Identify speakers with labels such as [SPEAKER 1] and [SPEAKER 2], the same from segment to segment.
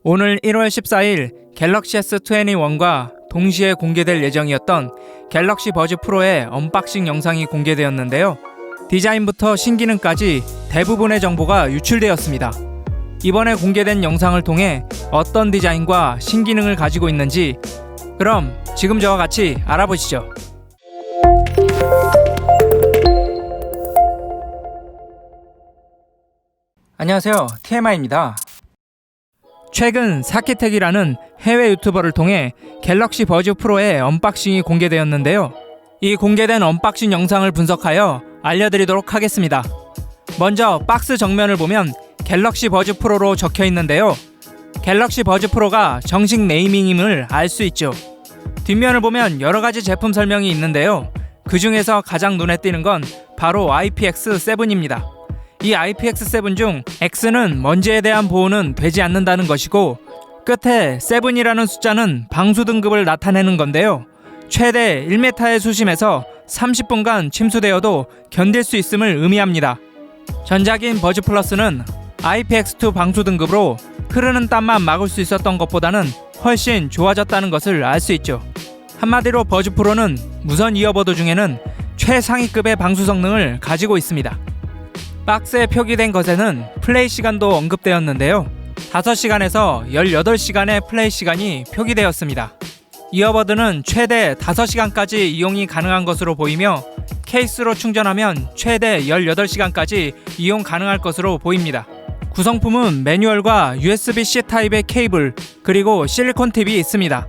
[SPEAKER 1] 오늘 1월 14일 갤럭시 S21과 동시에 공개될 예정이었던 갤럭시 버즈 프로의 언박싱 영상이 공개되었는데요. 디자인부터 신기능까지 대부분의 정보가 유출되었습니다. 이번에 공개된 영상을 통해 어떤 디자인과 신기능을 가지고 있는지 그럼 지금 저와 같이 알아보시죠. 안녕하세요, TMI입니다. 최근 사키텍이라는 해외 유튜버를 통해 갤럭시 버즈 프로의 언박싱이 공개되었는데요. 이 공개된 언박싱 영상을 분석하여 알려드리도록 하겠습니다. 먼저 박스 정면을 보면 갤럭시 버즈 프로로 적혀 있는데요. 갤럭시 버즈 프로가 정식 네이밍임을 알 수 있죠. 뒷면을 보면 여러가지 제품 설명이 있는데요. 그 중에서 가장 눈에 띄는 건 바로 IPX7입니다. 이 IPX7 중 X는 먼지에 대한 보호는 되지 않는다는 것이고, 끝에 7이라는 숫자는 방수 등급을 나타내는 건데요. 최대 1m의 수심에서 30분간 침수되어도 견딜 수 있음을 의미합니다. 전작인 버즈 플러스는 IPX2 방수 등급으로 흐르는 땀만 막을 수 있었던 것보다는 훨씬 좋아졌다는 것을 알 수 있죠. 한마디로 버즈 프로는 무선 이어버드 중에는 최상위급의 방수 성능을 가지고 있습니다. 박스에 표기된 것에는 플레이 시간도 언급되었는데요. 5시간에서 18시간의 플레이 시간이 표기되었습니다. 이어버드는 최대 5시간까지 이용이 가능한 것으로 보이며, 케이스로 충전하면 최대 18시간까지 이용 가능할 것으로 보입니다. 구성품은 매뉴얼과 USB-C 타입의 케이블, 그리고 실리콘 팁이 있습니다.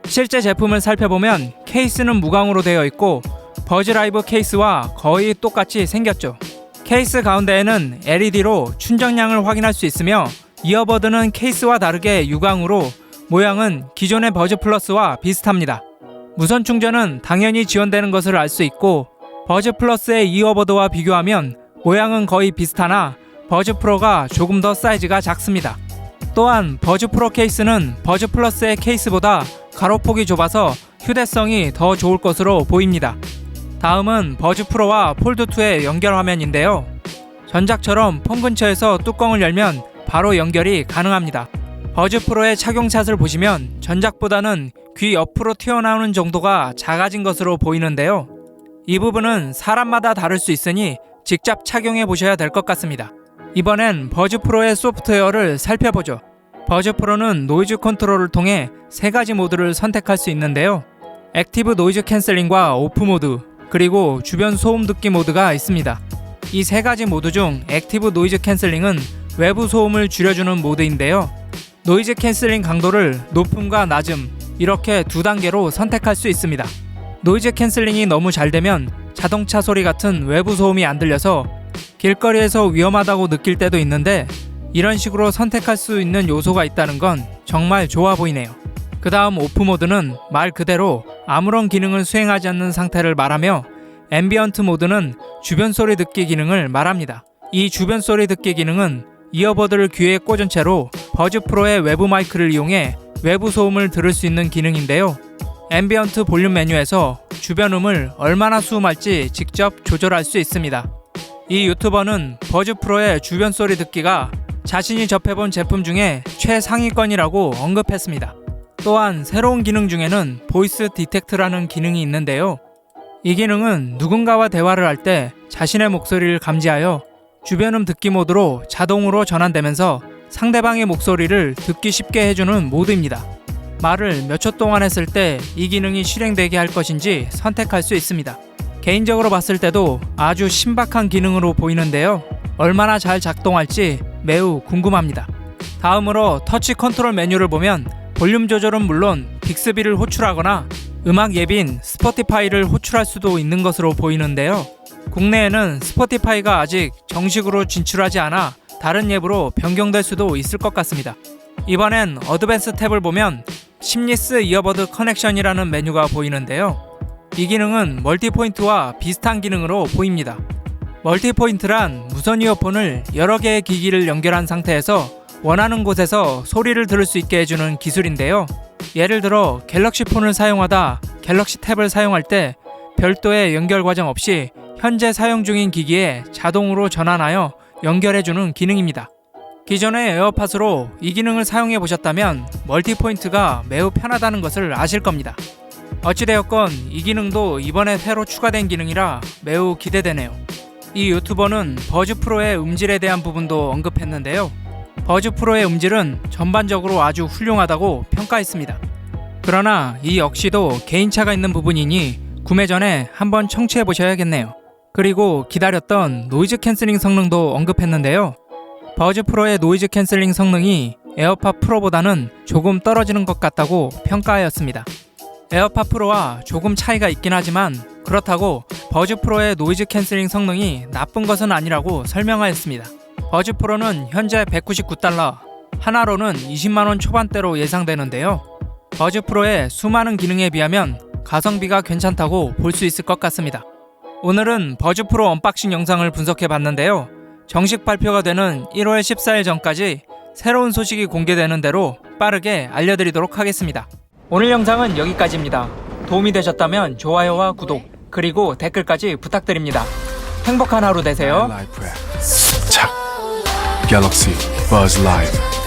[SPEAKER 1] 실제 제품을 살펴보면 케이스는 무광으로 되어 있고 버즈 라이브 케이스와 거의 똑같이 생겼죠. 케이스 가운데에는 LED로 충전량을 확인할 수 있으며, 이어버드는 케이스와 다르게 유광으로 모양은 기존의 버즈 플러스와 비슷합니다. 무선 충전은 당연히 지원되는 것을 알 수 있고, 버즈 플러스의 이어버드와 비교하면 모양은 거의 비슷하나 버즈 프로가 조금 더 사이즈가 작습니다. 또한 버즈 프로 케이스는 버즈 플러스의 케이스보다 가로폭이 좁아서 휴대성이 더 좋을 것으로 보입니다. 다음은 버즈 프로와 폴드2의 연결 화면인데요. 전작처럼 폰 근처에서 뚜껑을 열면 바로 연결이 가능합니다. 버즈 프로의 착용샷을 보시면 전작보다는 귀 옆으로 튀어나오는 정도가 작아진 것으로 보이는데요. 이 부분은 사람마다 다를 수 있으니 직접 착용해 보셔야 될 것 같습니다. 이번엔 버즈 프로의 소프트웨어를 살펴보죠. 버즈 프로는 노이즈 컨트롤을 통해 3가지 모드를 선택할 수 있는데요. 액티브 노이즈 캔슬링과 오프 모드, 그리고 주변 소음 듣기 모드가 있습니다. 이 3가지 모드 중 액티브 노이즈 캔슬링은 외부 소음을 줄여주는 모드인데요. 노이즈 캔슬링 강도를 높음과 낮음, 이렇게 2단계로 선택할 수 있습니다. 노이즈 캔슬링이 너무 잘 되면 자동차 소리 같은 외부 소음이 안 들려서 길거리에서 위험하다고 느낄 때도 있는데, 이런 식으로 선택할 수 있는 요소가 있다는 건 정말 좋아 보이네요. 그 다음 오프 모드는 말 그대로 아무런 기능을 수행하지 않는 상태를 말하며, 앰비언트 모드는 주변 소리 듣기 기능을 말합니다. 이 주변 소리 듣기 기능은 이어버드를 귀에 꽂은 채로 버즈 프로의 외부 마이크를 이용해 외부 소음을 들을 수 있는 기능인데요. 앰비언트 볼륨 메뉴에서 주변 음을 얼마나 수음할지 직접 조절할 수 있습니다. 이 유튜버는 버즈 프로의 주변 소리 듣기가 자신이 접해본 제품 중에 최상위권이라고 언급했습니다. 또한 새로운 기능 중에는 보이스 디텍트라는 기능이 있는데요. 이 기능은 누군가와 대화를 할 때 자신의 목소리를 감지하여 주변음 듣기 모드로 자동으로 전환되면서 상대방의 목소리를 듣기 쉽게 해주는 모드입니다. 말을 몇 초 동안 했을 때 이 기능이 실행되게 할 것인지 선택할 수 있습니다. 개인적으로 봤을 때도 아주 신박한 기능으로 보이는데요. 얼마나 잘 작동할지 매우 궁금합니다. 다음으로 터치 컨트롤 메뉴를 보면 볼륨 조절은 물론 빅스비를 호출하거나 음악 앱인 스포티파이를 호출할 수도 있는 것으로 보이는데요. 국내에는 스포티파이가 아직 정식으로 진출하지 않아 다른 앱으로 변경될 수도 있을 것 같습니다. 이번엔 어드밴스 탭을 보면 심리스 이어버드 커넥션이라는 메뉴가 보이는데요. 이 기능은 멀티포인트와 비슷한 기능으로 보입니다. 멀티포인트란 무선 이어폰을 여러 개의 기기를 연결한 상태에서 원하는 곳에서 소리를 들을 수 있게 해주는 기술인데요. 예를 들어 갤럭시 폰을 사용하다 갤럭시 탭을 사용할 때 별도의 연결 과정 없이 현재 사용 중인 기기에 자동으로 전환하여 연결해주는 기능입니다. 기존의 에어팟으로 이 기능을 사용해 보셨다면 멀티포인트가 매우 편하다는 것을 아실 겁니다. 어찌되었건 이 기능도 이번에 새로 추가된 기능이라 매우 기대되네요. 이 유튜버는 버즈 프로의 음질에 대한 부분도 언급했는데요. 버즈 프로의 음질은 전반적으로 아주 훌륭하다고 평가했습니다. 그러나 이 역시도 개인차가 있는 부분이니 구매 전에 한번 청취해 보셔야겠네요. 그리고 기다렸던 노이즈 캔슬링 성능도 언급했는데요. 버즈 프로의 노이즈 캔슬링 성능이 에어팟 프로보다는 조금 떨어지는 것 같다고 평가하였습니다. 에어팟 프로와 조금 차이가 있긴 하지만 그렇다고 버즈 프로의 노이즈 캔슬링 성능이 나쁜 것은 아니라고 설명하였습니다. 버즈 프로는 현재 $199, 하나로는 20만원 초반대로 예상되는데요. 버즈 프로의 수많은 기능에 비하면 가성비가 괜찮다고 볼 수 있을 것 같습니다. 오늘은 버즈 프로 언박싱 영상을 분석해 봤는데요. 정식 발표가 되는 1월 14일 전까지 새로운 소식이 공개되는 대로 빠르게 알려드리도록 하겠습니다. 오늘 영상은 여기까지입니다. 도움이 되셨다면 좋아요와 구독, 그리고 댓글까지 부탁드립니다. 행복한 하루 되세요.
[SPEAKER 2] 착, Galaxy Buzz Live.